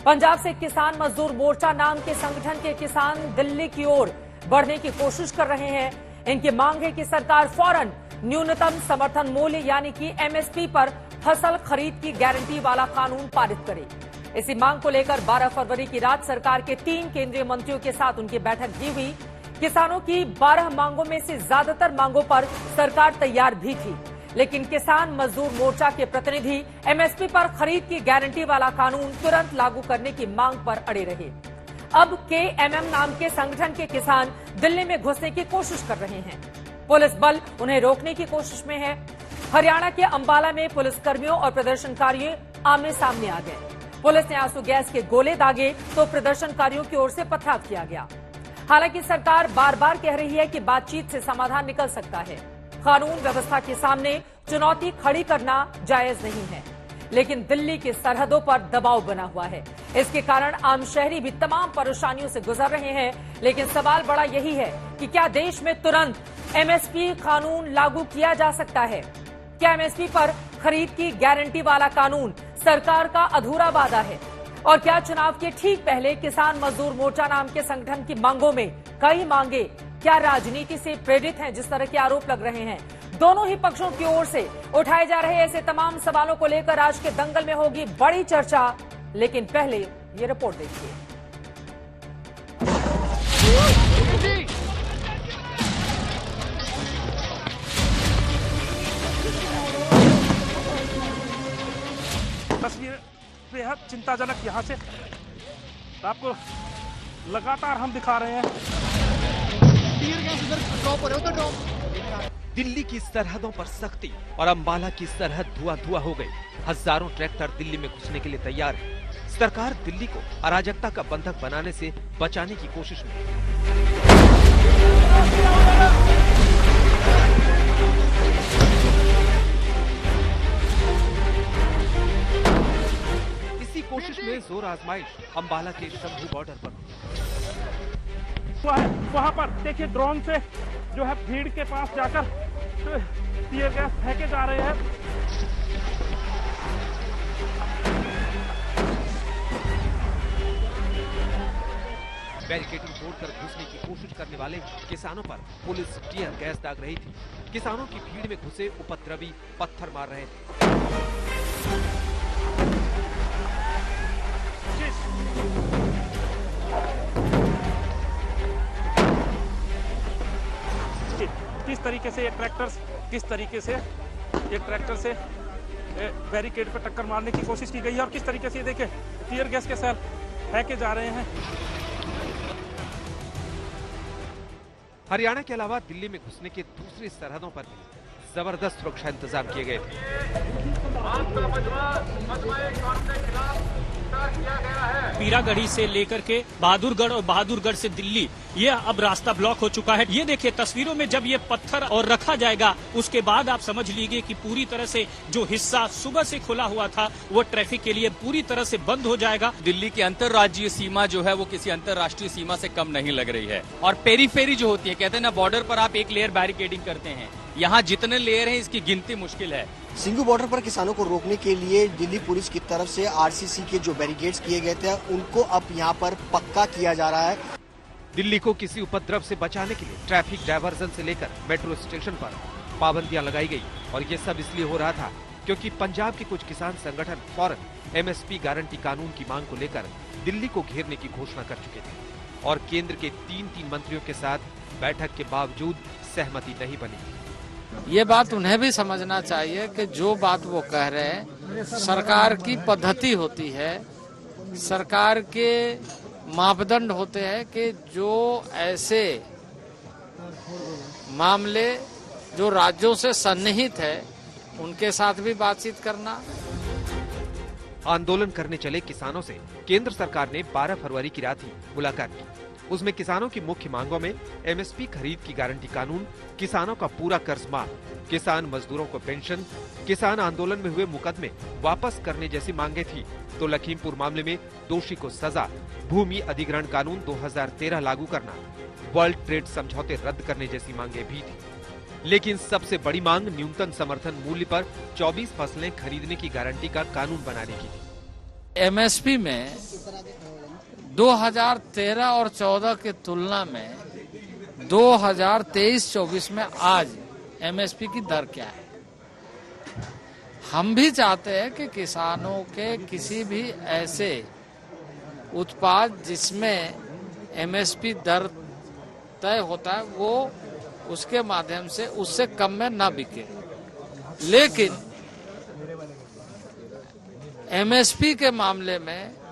पंजाब से किसान मजदूर मोर्चा नाम के संगठन के किसान दिल्ली की ओर बढ़ने की कोशिश कर रहे हैं। इनकी मांग है कि सरकार फौरन न्यूनतम समर्थन मूल्य यानी कि एमएसपी पर फसल खरीद की गारंटी वाला कानून पारित करे। इसी मांग को लेकर 12 फरवरी की रात सरकार के 3 केंद्रीय मंत्रियों के साथ उनकी बैठक भी हुई। किसानों की 12 मांगों में से ज्यादातर मांगों पर सरकार तैयार भी थी, लेकिन किसान मजदूर मोर्चा के प्रतिनिधि एमएसपी पर खरीद की गारंटी वाला कानून तुरंत लागू करने की मांग पर अड़े रहे। अब केएमएम नाम के संगठन के किसान दिल्ली में घुसने की कोशिश कर रहे हैं। पुलिस बल उन्हें रोकने की कोशिश में है। हरियाणा के अंबाला में पुलिसकर्मियों और प्रदर्शनकारियों आमने सामने आ गए। पुलिस ने आंसू गैस के गोले दागे तो प्रदर्शनकारियों की ओर से पथराव किया गया। हालांकि सरकार बार बार कह रही है कि बातचीत से समाधान निकल सकता है। कानून व्यवस्था के सामने चुनौती खड़ी करना जायज नहीं है, लेकिन दिल्ली की सरहदों पर दबाव बना हुआ है। इसके कारण आम शहरी भी तमाम परेशानियों से गुजर रहे हैं। लेकिन सवाल बड़ा यही है कि क्या देश में तुरंत एमएसपी कानून लागू किया जा सकता है? क्या एमएसपी पर खरीद की गारंटी वाला कानून सरकार का अधूरा वादा है? और क्या चुनाव के ठीक पहले किसान मजदूर मोर्चा नाम के संगठन की मांगों में कई मांगे क्या राजनीति से प्रेरित हैं, जिस तरह के आरोप लग रहे हैं? दोनों ही पक्षों की ओर से उठाए जा रहे ऐसे तमाम सवालों को लेकर आज के दंगल में होगी बड़ी चर्चा। लेकिन पहले ये रिपोर्ट देखिए। तस्वीर बेहद चिंताजनक यहाँ से आपको लगातार हम दिखा रहे हैं। दिल्ली की सरहदों पर सख्ती और अंबाला की सरहद धुआं हो गई। हजारों ट्रैक्टर दिल्ली में घुसने के लिए तैयार है। सरकार दिल्ली को अराजकता का बंधक बनाने से बचाने की कोशिश में। इसी कोशिश में जोर आजमाइश अंबाला के शंभू बॉर्डर पर। वहाँ पर देखिए ड्रोन से जो है भीड़ के पास जाकर टीयर गैस फेंके जा रहे हैं। बैरिकेडिंग तोड़कर घुसने की कोशिश करने वाले किसानों पर पुलिस टीयर गैस दाग रही थी। किसानों की भीड़ में घुसे उपद्रवी पत्थर मार रहे थे। किस तरीके से एक ट्रैक्टर से बैरिकेड पर टक्कर मारने की कोशिश की गई है और किस तरीके से देखिए टीयर गैस के सेल फेंके जा रहे हैं। हरियाणा के अलावा दिल्ली में घुसने के दूसरी सरहदों पर भी जबरदस्त सुरक्षा इंतजाम किए गए पीरागढ़ी से लेकर के बहादुरगढ़ और बहादुरगढ़ से दिल्ली ये अब रास्ता ब्लॉक हो चुका है। ये देखिए तस्वीरों में जब ये पत्थर और रखा जाएगा उसके बाद आप समझ लीजिए कि पूरी तरह से जो हिस्सा सुबह से खुला हुआ था वो ट्रैफिक के लिए पूरी तरह से बंद हो जाएगा। दिल्ली की अंतर्राज्यीय सीमा जो है वो किसी अंतर्राष्ट्रीय सीमा से कम नहीं लग रही है। और पेरीफेरी जो होती है, कहते हैं ना बॉर्डर पर आप एक लेयर बैरिकेडिंग करते हैं, यहाँ जितने लेयर हैं इसकी गिनती मुश्किल है। सिंघू बॉर्डर पर किसानों को रोकने के लिए दिल्ली पुलिस की तरफ से आरसीसी के जो बैरिकेड्स किए गए थे उनको अब यहाँ पर पक्का किया जा रहा है। दिल्ली को किसी उपद्रव से बचाने के लिए ट्रैफिक डायवर्जन से लेकर मेट्रो स्टेशन पर पाबंदियां लगाई गई और ये सब इसलिए हो रहा था क्योंकि पंजाब के कुछ किसान संगठन फौरन एमएसपी गारंटी कानून की मांग को लेकर दिल्ली को घेरने की घोषणा कर चुके थे और केंद्र के 3 मंत्रियों के साथ बैठक के बावजूद सहमति नहीं बनी। ये बात उन्हें भी समझना चाहिए कि जो बात वो कह रहे हैं सरकार की पद्धति होती है, सरकार के मापदंड होते हैं कि जो ऐसे मामले जो राज्यों से सन्निहित है उनके साथ भी बातचीत करना। आंदोलन करने चले किसानों से केंद्र सरकार ने 12 फरवरी की रात ही मुलाकात की। उसमें किसानों की मुख्य मांगों में एमएसपी खरीद की गारंटी कानून, किसानों का पूरा कर्ज माफ, किसान मजदूरों को पेंशन, किसान आंदोलन में हुए मुकदमे वापस करने जैसी मांगे थी। तो लखीमपुर मामले में दोषी को सजा, भूमि अधिग्रहण कानून 2013 लागू करना, वर्ल्ड ट्रेड समझौते रद्द करने जैसी मांगे भी थी। लेकिन सबसे बड़ी मांग न्यूनतम समर्थन मूल्य पर 24 फसलें खरीदने की गारंटी का कानून बनाने की थी। एमएसपी में 2013 और 14 के तुलना में 2023-24 में आज एमएसपी की दर क्या है। हम भी चाहते हैं कि किसानों के किसी भी ऐसे उत्पाद जिसमें एमएसपी दर तय होता है वो उसके माध्यम से उससे कम में ना बिके। लेकिन एमएसपी के मामले में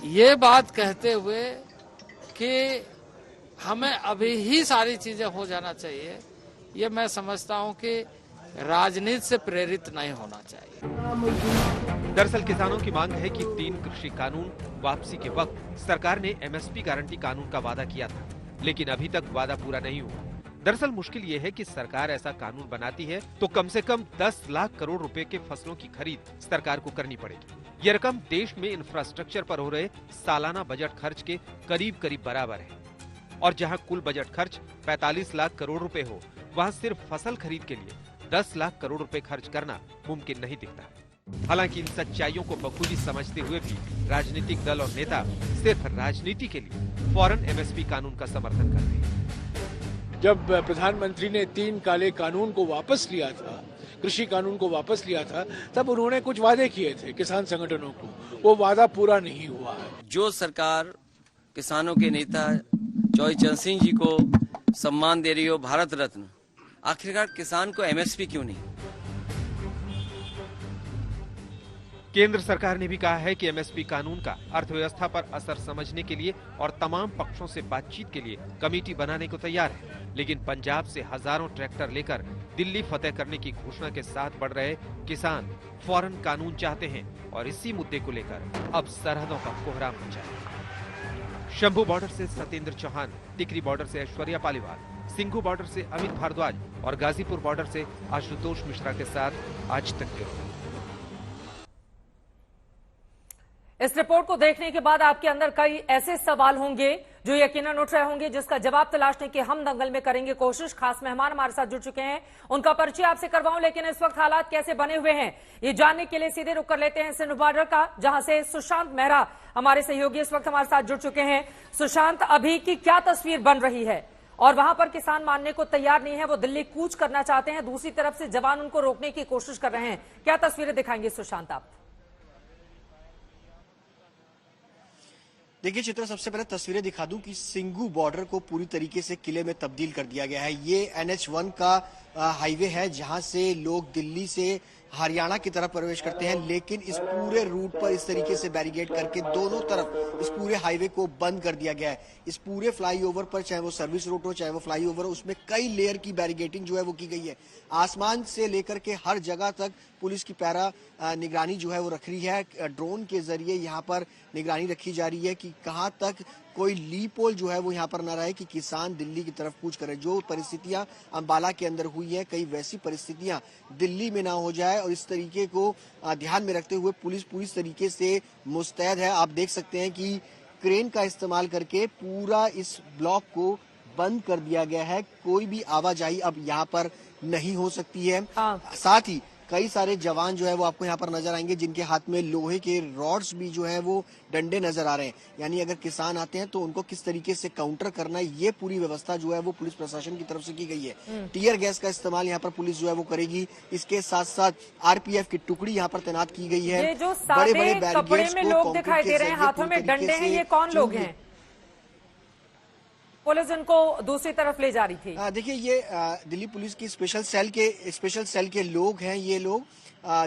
ये बात कहते हुए कि हमें अभी ही सारी चीजें हो जाना चाहिए, ये मैं समझता हूं कि राजनीति से प्रेरित नहीं होना चाहिए। दरअसल किसानों की मांग है कि 3 कृषि कानून वापसी के वक्त सरकार ने एमएसपी गारंटी कानून का वादा किया था, लेकिन अभी तक वादा पूरा नहीं हुआ। दरअसल मुश्किल ये है कि सरकार ऐसा कानून बनाती है तो कम से कम 10 लाख करोड़ रुपए के फसलों की खरीद सरकार को करनी पड़ेगी। ये रकम देश में इंफ्रास्ट्रक्चर पर हो रहे सालाना बजट खर्च के करीब करीब बराबर है। और जहां कुल बजट खर्च 45 लाख करोड़ रुपए हो, वहां सिर्फ फसल खरीद के लिए 10 लाख करोड़ रुपए खर्च करना मुमकिन नहीं दिखता। हालांकि इन सच्चाइयों को बखूबी समझते हुए भी राजनीतिक दल और नेता सिर्फ राजनीति के लिए फौरन एमएसपी कानून का समर्थन कर रहे हैं। जब प्रधानमंत्री ने 3 काले कानून को वापस लिया था, कृषि कानून को वापस लिया था, तब उन्होंने कुछ वादे किए थे किसान संगठनों को, वो वादा पूरा नहीं हुआ है। जो सरकार किसानों के नेता चौधरी चरण सिंह जी को सम्मान दे रही हो, भारत रत्न, आखिरकार किसान को एमएसपी क्यों नहीं? केंद्र सरकार ने भी कहा है कि एमएसपी कानून का अर्थव्यवस्था पर असर समझने के लिए और तमाम पक्षों से बातचीत के लिए कमेटी बनाने को तैयार है। लेकिन पंजाब से हजारों ट्रैक्टर लेकर दिल्ली फतेह करने की घोषणा के साथ बढ़ रहे किसान फौरन कानून चाहते हैं और इसी मुद्दे को लेकर अब सरहदों का कोहराम मचा है। शंभू बॉर्डर से सत्येंद्र चौहान, टिकरी बॉर्डर से ऐश्वर्या पालीवाल, सिंघू बॉर्डर से अमित भारद्वाज और गाजीपुर बॉर्डर से आशुतोष मिश्रा के साथ आज तक के। इस रिपोर्ट को देखने के बाद आपके अंदर कई ऐसे सवाल होंगे जो यकीनन उठ रहे होंगे, जिसका जवाब तलाशने की हम दंगल में करेंगे कोशिश। खास मेहमान हमारे साथ जुड़ चुके हैं, उनका परिचय आपसे करवाऊं, लेकिन इस वक्त हालात कैसे बने हुए हैं ये जानने के लिए सीधे रुक कर लेते हैं सिंधु बॉर्डर का, जहां से सुशांत मेहरा हमारे सहयोगी इस वक्त हमारे साथ जुड़ चुके हैं। सुशांत, अभी की क्या तस्वीर बन रही है? और वहां पर किसान मानने को तैयार नहीं है, वो दिल्ली कूच करना चाहते हैं, दूसरी तरफ से जवान उनको रोकने की कोशिश कर रहे हैं। क्या तस्वीरें दिखाएंगे सुशांत आप? देखिए चित्र, सबसे पहले तस्वीरें दिखा दूं कि सिंघू बॉर्डर को पूरी तरीके से किले में तब्दील कर दिया गया है। ये NH1 का हाईवे है जहां से लोग दिल्ली से हरियाणा की तरफ प्रवेश करते हैं, लेकिन इस पूरे रूट पर इस तरीके से बैरिकेड करके दोनों तरफ इस पूरे हाईवे को बंद कर दिया गया है। इस पूरे फ्लाईओवर पर, चाहे वो सर्विस रूट हो चाहे वो फ्लाईओवर हो, उसमें कई लेयर की बैरिकेडिंग जो है वो की गई है। आसमान से लेकर के हर जगह तक पुलिस की पैरा निगरानी जो है वो रख रही है। ड्रोन के जरिए यहाँ पर निगरानी रखी जा रही है कि कहाँ तक कोई लीपोल जो है वो यहाँ पर न रहे कि किसान दिल्ली की तरफ कूच करे। जो परिस्थितियां अंबाला के अंदर हुई है, कई वैसी परिस्थितियां दिल्ली में ना हो जाए, और इस तरीके को ध्यान में रखते हुए पुलिस पूरी तरीके से मुस्तैद है। आप देख सकते हैं कि क्रेन का इस्तेमाल करके पूरा इस ब्लॉक को बंद कर दिया गया है। कोई भी आवाजाही अब यहाँ पर नहीं हो सकती है। साथ ही कई सारे जवान जो है वो आपको यहाँ पर नजर आएंगे, जिनके हाथ में लोहे के रॉड्स भी जो है वो डंडे नजर आ रहे हैं। यानी अगर किसान आते हैं तो उनको किस तरीके से काउंटर करना है, ये पूरी व्यवस्था जो है वो पुलिस प्रशासन की तरफ से की गई है। टीयर गैस का इस्तेमाल यहाँ पर पुलिस जो है वो करेगी। इसके साथ साथ RPF की टुकड़ी यहाँ पर तैनात की गई है। ये जो सादे कपड़े में लोग दिखाई दे रहे हैं, हाथों में डंडे हैं, ये कौन लोग हैं? पुलिस इनको दूसरी तरफ ले जा रही थी। देखिए ये दिल्ली पुलिस की स्पेशल सेल के लोग हैं। ये लोग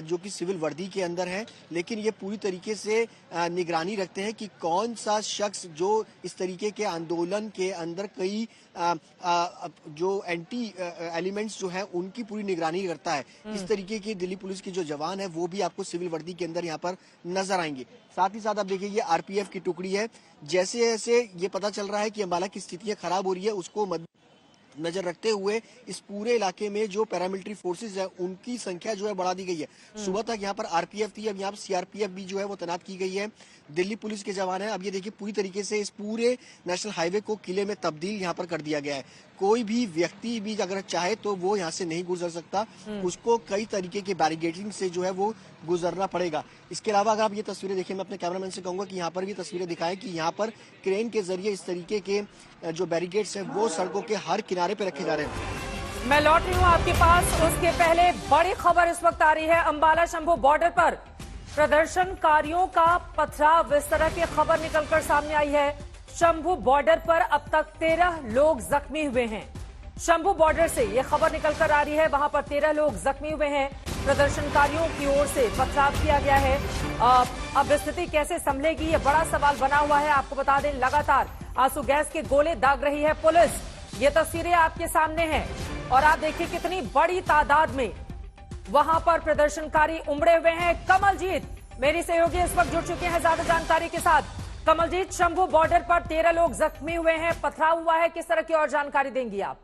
जो कि सिविल वर्दी के अंदर हैं, लेकिन ये पूरी तरीके से निगरानी रखते हैं कि कौन सा शख्स जो इस तरीके के आंदोलन के अंदर कई जो एंटी एलिमेंट्स जो हैं उनकी पूरी निगरानी करता है। इस तरीके की दिल्ली पुलिस की जो जवान है वो भी आपको सिविल वर्दी के अंदर यहाँ पर नजर आएंगे। साथ ही साथ आप देखिए ये RPF की टुकड़ी है। जैसे जैसे ये पता चल रहा है कि अंबाला की स्थितियां खराब हो रही है, उसको नजर रखते हुए इस पूरे इलाके में जो पैरामिलिट्री फोर्सेज है उनकी संख्या जो है बढ़ा दी गई है। सुबह तक यहाँ पर आरपीएफ थी, अब यहाँ पर सीआरपीएफ भी जो है वो तैनात की गई है। दिल्ली पुलिस के जवान है। अब ये देखिए पूरी तरीके से इस पूरे नेशनल हाईवे को किले में तब्दील यहाँ पर कर दिया गया है। कोई भी व्यक्ति भी अगर चाहे तो वो यहाँ से नहीं गुजर सकता, उसको कई तरीके की बैरिकेडिंग से जो है वो गुजरना पड़ेगा। इसके अलावा अगर आप ये तस्वीरें देखें, मैं अपने कैमरामैन से कहूंगा कि यहाँ पर भी तस्वीरें दिखाएं कि यहाँ पर क्रेन के जरिए इस तरीके के जो बैरिकेड्स हैं वो सड़कों के हर किनारे पे रखे जा रहे हैं। मैं लौट रही हूँ आपके पास, उसके पहले बड़ी खबर इस वक्त आ रही है। अंबाला शंभू बॉर्डर पर प्रदर्शनकारियों का पथराव, इस तरह की खबर निकलकर सामने आई है। शंभू बॉर्डर पर अब तक 13 लोग जख्मी हुए हैं। शंभू बॉर्डर से यह खबर निकलकर आ रही है, वहां पर 13 लोग जख्मी हुए हैं। प्रदर्शनकारियों की ओर से पथराव किया गया है। अब स्थिति कैसे संभलेगी, ये बड़ा सवाल बना हुआ है। आपको बता दें, लगातार आंसू गैस के गोले दाग रही है पुलिस। ये तस्वीरें आपके सामने हैं और आप देखिए कितनी बड़ी तादाद में वहां पर प्रदर्शनकारी उमड़े हुए हैं। कमलजीत मेरी सहयोगी इस वक्त जुड़ चुके हैं ज्यादा जानकारी के साथ। कमलजीत, शंभू बॉर्डर पर 13 लोग जख्मी हुए हैं, पथराव हुआ है, किस तरह की और जानकारी देंगी आप?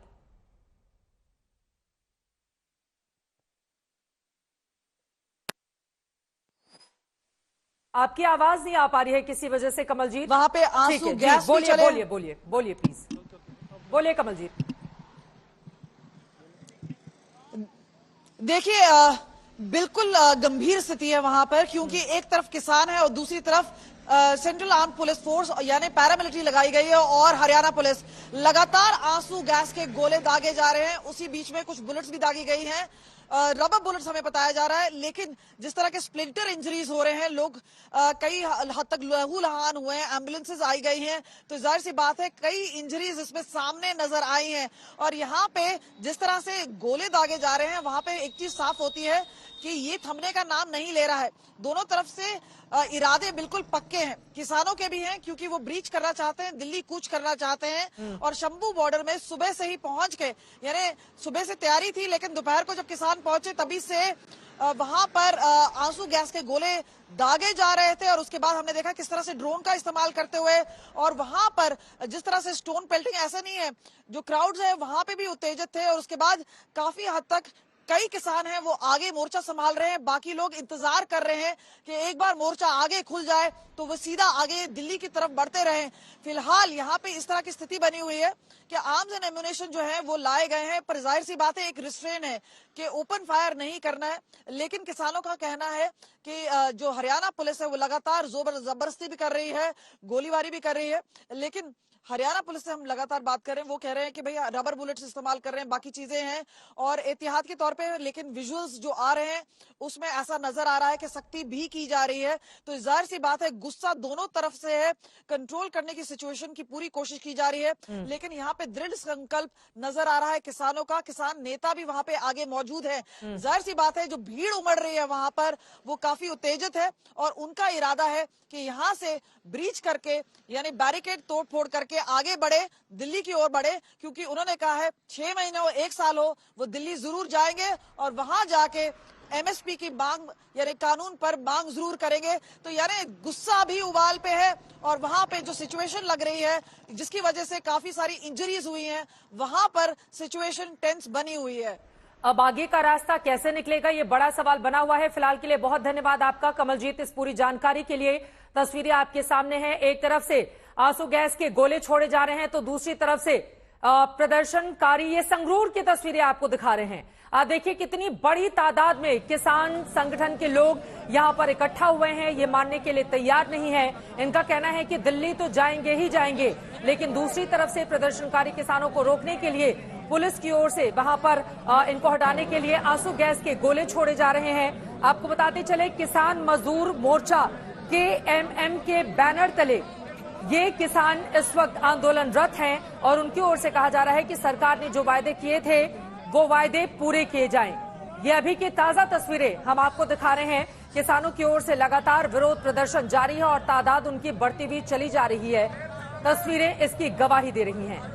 आपकी आवाज नहीं आ पा रही है किसी वजह से कमलजीत। वहां पे आंसू गैस बोलिए बोलिए बोलिए बोलिए प्लीज बोलिए कमलजीत। देखिए बिल्कुल गंभीर स्थिति है वहां पर, क्योंकि एक तरफ किसान है और दूसरी तरफ सेंट्रल आर्म पुलिस फोर्स यानी पैरामिलिट्री लगाई गई है और हरियाणा पुलिस। लगातार आंसू गैस के गोले दागे जा रहे हैं, उसी बीच में कुछ बुलेट्स भी दागी गई हैं, रबर बुलेट्स हमें बताया जा रहा है। लेकिन जिस तरह के स्प्लिंटर इंजरीज हो रहे हैं, लोग कई हद तक लहूलुहान हुए हैं, एम्बुलेंसेज आई गई हैं, तो जाहिर सी बात है कई इंजरीज इसमें सामने नजर आई हैं। और यहाँ पे जिस तरह से गोले दागे जा रहे हैं, वहां पे एक चीज साफ होती है कि ये थमने का नाम नहीं ले रहा है। दोनों तरफ से इरादे बिल्कुल पक्के हैं, किसानों के भी हैं क्योंकि वो ब्रीच करना चाहते हैं, दिल्ली कूच करना चाहते हैं। और शंभू बॉर्डर में सुबह से ही पहुंच के, यानी सुबह से तैयारी थी, लेकिन दोपहर को जब किसान पहुंचे तभी से वहां पर आंसू गैस के गोले दागे जा रहे थे। और उसके बाद हमने देखा किस तरह से ड्रोन का इस्तेमाल करते हुए, और वहां पर जिस तरह से स्टोन पेल्टिंग, ऐसा नहीं है, जो क्राउड्स है वहां पे भी उत्तेजित थे। और उसके बाद काफी हद तक कई किसान हैं वो आगे मोर्चा संभाल रहे हैं, बाकी लोग इंतजार कर रहे हैं कि एक बार मोर्चा आगे खुल जाए तो वो सीधा आगे दिल्ली की तरफ बढ़ते रहें। फिलहाल यहाँ पे इस तरह की स्थिति बनी हुई है कि आर्म्स एंड एम्युनिशन जो है वो लाए गए हैं, पर जाहिर सी बात है एक रिस्ट्रेन है कि ओपन फायर नहीं करना है। लेकिन किसानों का कहना है कि जो हरियाणा पुलिस है वो लगातार जबरदस्ती भी कर रही है, गोलीबारी भी कर रही है। लेकिन हरियाणा पुलिस से हम लगातार बात कर रहे हैं, वो कह रहे हैं कि भैया रबर बुलेट्स इस्तेमाल कर रहे हैं, बाकी चीजें हैं और एहतियात के तौर पे। लेकिन विजुअल्स जो आ रहे हैं उसमें ऐसा नजर आ रहा है कि सख्ती भी की जा रही है। तो जाहिर सी बात है गुस्सा दोनों तरफ से है, कंट्रोल करने की सिचुएशन की पूरी कोशिश की जा रही है। लेकिन यहाँ पे दृढ़ संकल्प नजर आ रहा है किसानों का, किसान नेता भी वहां पे आगे मौजूद है। जाहिर सी बात है जो भीड़ उमड़ रही है वहां पर वो काफी उत्तेजित है और उनका इरादा है कि यहाँ से ब्रीच करके यानी बैरिकेड तोड़ फोड़ करके आगे बढ़े, दिल्ली की ओर बढ़े। क्योंकि उन्होंने कहा है 6 महीने हो, 1 साल हो, वो दिल्ली जरूर जाएंगे और वहां जाके एमएसपी की मांग यानी कानून पर मांग जरूर करेंगे। तो यानी गुस्सा भी उबाल पे है और वहां पे जो सिचुएशन लग रही है जिसकी वजह से काफी सारी इंजरीज हुई हैं, वहां पर सिचुएशन टेंस बनी हुई है। अब आगे का रास्ता कैसे निकलेगा, ये बड़ा सवाल बना हुआ है। फिलहाल के लिए बहुत धन्यवाद आपका कमलजीत इस पूरी जानकारी के लिए। तस्वीरें आपके सामने हैं, एक तरफ से आंसू गैस के गोले छोड़े जा रहे हैं तो दूसरी तरफ से प्रदर्शनकारी ये संगरूर की तस्वीरें आपको दिखा रहे हैं। आप देखिए कितनी बड़ी तादाद में किसान संगठन के लोग यहां पर इकट्ठा हुए हैं, ये मानने के लिए तैयार नहीं है। इनका कहना है कि दिल्ली तो जाएंगे ही जाएंगे, लेकिन दूसरी तरफ से प्रदर्शनकारी किसानों को रोकने के लिए पुलिस की ओर से वहां पर इनको हटाने के लिए आंसू गैस के गोले छोड़े जा रहे हैं। आपको बताते चले किसान मजदूर मोर्चा KMM के बैनर तले ये किसान इस वक्त आंदोलनरत हैं और उनकी ओर से कहा जा रहा है कि सरकार ने जो वायदे किए थे वो वायदे पूरे किए जाएं। ये अभी की ताजा तस्वीरें हम आपको दिखा रहे हैं। किसानों की ओर से लगातार विरोध प्रदर्शन जारी है और तादाद उनकी बढ़ती हुई चली जा रही है। तस्वीरें इसकी गवाही दे रही हैं।